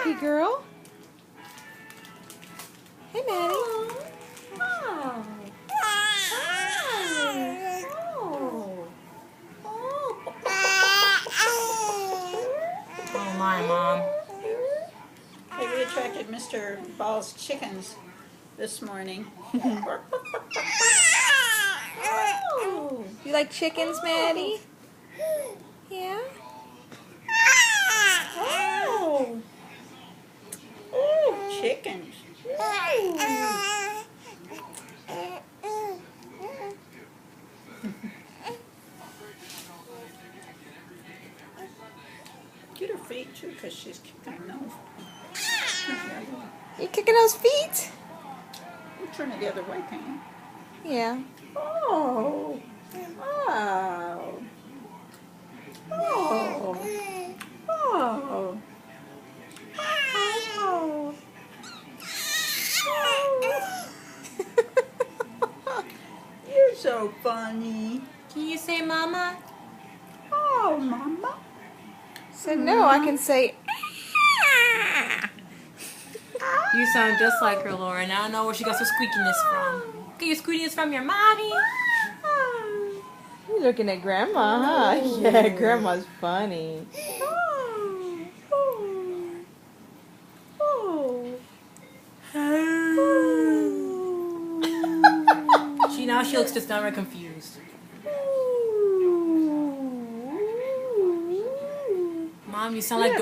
puppy girl. Hey, Maddie. Oh. Oh my, Mom. Hey, we attracted Mr. Ball's chickens this morning. Oh. You like chickens, Maddie? Yeah? Oh. Oh, chickens. Get her feet too, because she's kicking those. You kicking those feet? You turn it the other way, can you? Yeah. Oh. Oh. Oh. Oh. Oh. You're so funny. Can you say Mama? Oh, Mama. So no, I can say. You sound just like her, Lauren. I don't know where she got her squeakiness from. Get your squeakiness from your mommy? You're looking at Grandma, huh? Yeah, Grandma's funny. She looks just downright confused. Mom, you sound like